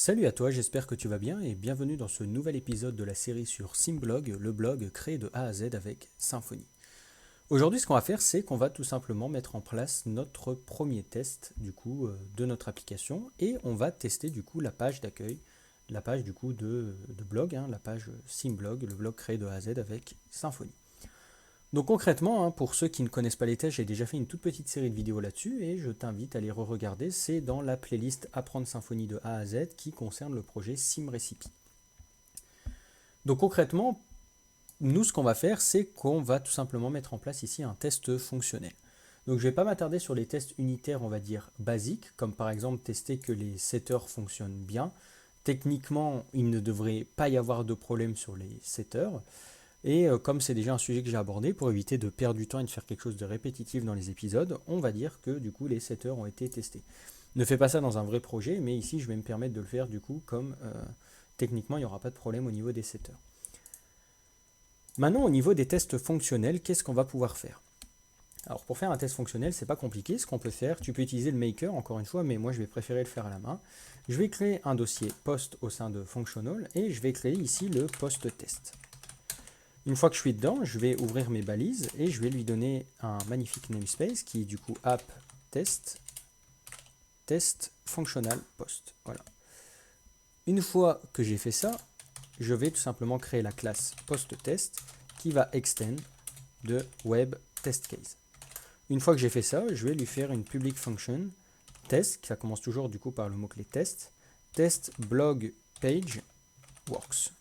Salut à toi, j'espère que tu vas bien et bienvenue dans ce nouvel épisode de la série sur Symblog, le blog créé de A à Z avec Symfony. Aujourd'hui, ce qu'on va faire, c'est qu'on va tout simplement mettre en place notre premier test de notre application et on va tester la page d'accueil, la page de blog, la page Symblog, le blog créé de A à Z avec Symfony. Donc concrètement, pour ceux qui ne connaissent pas les tests, j'ai déjà fait une toute petite série de vidéos là-dessus et je t'invite à les re-regarder. C'est dans la playlist Apprendre Symfony de A à Z qui concerne le projet SymRecipe. Donc concrètement, nous ce qu'on va faire, c'est qu'on va tout simplement mettre en place ici un test fonctionnel. Donc je ne vais pas m'attarder sur les tests unitaires, on va dire basiques, comme par exemple tester que les setters fonctionnent bien. Techniquement, il ne devrait pas y avoir de problème sur les setters. Et comme c'est déjà un sujet que j'ai abordé, pour éviter de perdre du temps et de faire quelque chose de répétitif dans les épisodes, on va dire que du coup les setters ont été testés. Ne fais pas ça dans un vrai projet, mais ici je vais me permettre de le faire du coup comme techniquement il n'y aura pas de problème au niveau des setters. Maintenant au niveau des tests fonctionnels, qu'est-ce qu'on va pouvoir faire? Alors pour faire un test fonctionnel, c'est pas compliqué, ce qu'on peut faire, tu peux utiliser le maker encore une fois, mais moi je vais préférer le faire à la main. Je vais créer un dossier post au sein de functional et je vais créer ici le post test. Une fois que je suis dedans, je vais ouvrir mes balises et je vais lui donner un magnifique namespace qui est du coup app test functional post. Voilà. Une fois que j'ai fait ça, je vais tout simplement créer la classe post test qui va extend de web test case. Une fois que j'ai fait ça, je vais lui faire une public function test, ça commence toujours du coup par le mot-clé test blog page works.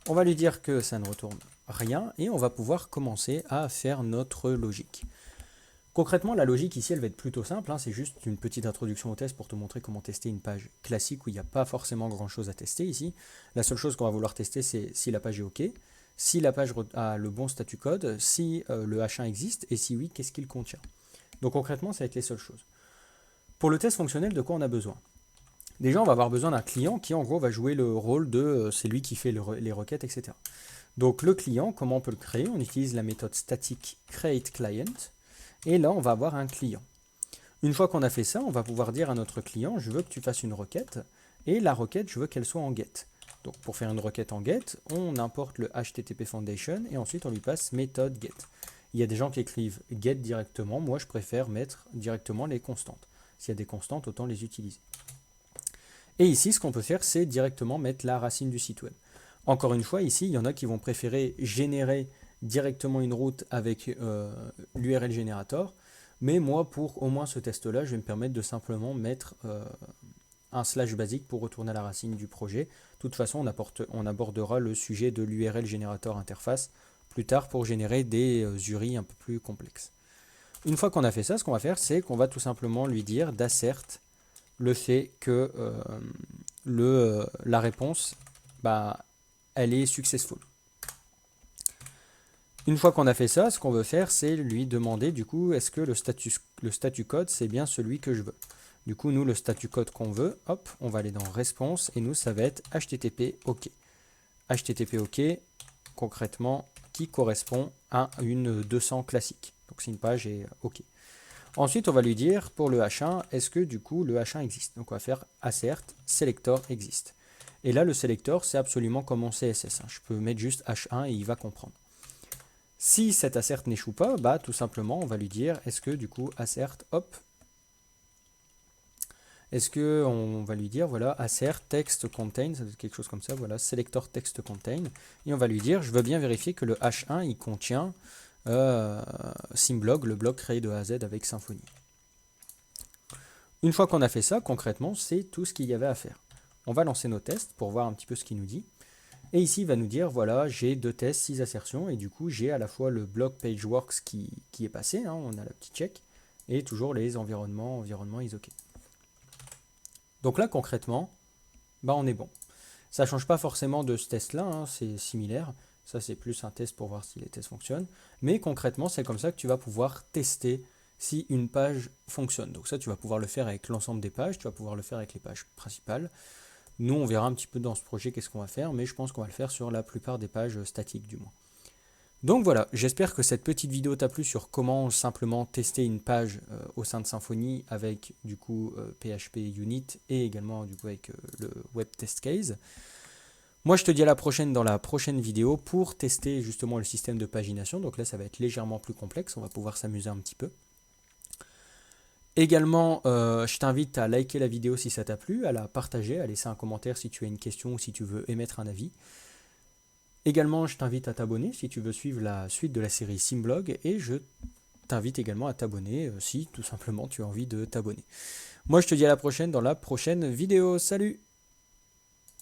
On va lui dire que ça ne retourne rien et on va pouvoir commencer à faire notre logique. Concrètement, la logique ici, elle va être plutôt simple. C'est juste une petite introduction au test pour te montrer comment tester une page classique où il n'y a pas forcément grand-chose à tester ici. La seule chose qu'on va vouloir tester, c'est si la page est OK, si la page a le bon statut code, si le H1 existe et si oui, qu'est-ce qu'il contient. Donc concrètement, ça va être les seules choses. Pour le test fonctionnel, de quoi on a besoin? Déjà, on va avoir besoin d'un client qui, en gros, va jouer le rôle de c'est lui qui fait les requêtes, etc. Donc, le client, comment on peut le créer? On utilise la méthode statique createClient. Et là, on va avoir un client. Une fois qu'on a fait ça, on va pouvoir dire à notre client, je veux que tu fasses une requête. Et la requête, je veux qu'elle soit en get. Donc, pour faire une requête en get, on importe le HTTP Foundation et ensuite on lui passe méthode get. Il y a des gens qui écrivent get directement. Moi, je préfère mettre directement les constantes. S'il y a des constantes, autant les utiliser. Et ici, ce qu'on peut faire, c'est directement mettre la racine du site web. Encore une fois, ici, il y en a qui vont préférer générer directement une route avec l'URL générateur. Mais moi, pour au moins ce test-là, je vais me permettre de simplement mettre un slash basique pour retourner à la racine du projet. De toute façon, on abordera le sujet de l'URL générateur interface plus tard pour générer des URI un peu plus complexes. Une fois qu'on a fait ça, ce qu'on va faire, c'est qu'on va tout simplement lui dire d'assert le fait que la réponse, elle est successful. Une fois qu'on a fait ça, ce qu'on veut faire, c'est lui demander du coup, est-ce que le statut code, c'est bien celui que je veux. Du coup, nous, le statut code qu'on veut, hop, on va aller dans Response, et nous, ça va être HTTP OK. HTTP OK, concrètement, qui correspond à une 200 classique. Donc, si une page est OK. Ensuite, on va lui dire pour le H1, est-ce que du coup le H1 existe? Donc on va faire assert selector existe. Et là, le selector, c'est absolument comme en CSS. Je peux mettre juste H1 et il va comprendre. Si cet assert n'échoue pas, tout simplement, on va lui dire est-ce que du coup assert, hop, est-ce que on va lui dire voilà assert text contain, ça doit être quelque chose comme ça, voilà selector text contain, et on va lui dire je veux bien vérifier que le H1 il contient Symblog, le blog créé de A à Z avec Symfony. Une fois qu'on a fait ça, concrètement, c'est tout ce qu'il y avait à faire. On va lancer nos tests pour voir un petit peu ce qu'il nous dit. Et ici, il va nous dire, voilà, j'ai 2 tests, 6 assertions, et du coup, j'ai à la fois le blog PageWorks qui est passé, on a la petite check, et toujours les environnements is OK. Donc là, concrètement, on est bon. Ça ne change pas forcément de ce test-là, c'est similaire. Ça, c'est plus un test pour voir si les tests fonctionnent. Mais concrètement, c'est comme ça que tu vas pouvoir tester si une page fonctionne. Donc ça, tu vas pouvoir le faire avec l'ensemble des pages, tu vas pouvoir le faire avec les pages principales. Nous, on verra un petit peu dans ce projet qu'est-ce qu'on va faire, mais je pense qu'on va le faire sur la plupart des pages statiques du moins. Donc voilà, j'espère que cette petite vidéo t'a plu sur comment simplement tester une page au sein de Symfony avec du coup PHP Unit et également du coup avec le Web Test Case. Moi je te dis à la prochaine dans la prochaine vidéo pour tester justement le système de pagination. Donc là ça va être légèrement plus complexe, on va pouvoir s'amuser un petit peu. Également, je t'invite à liker la vidéo si ça t'a plu, à la partager, à laisser un commentaire si tu as une question ou si tu veux émettre un avis. Également, je t'invite à t'abonner si tu veux suivre la suite de la série Simblog et je t'invite également à t'abonner si tout simplement tu as envie de t'abonner. Moi, je te dis à la prochaine dans la prochaine vidéo. Salut!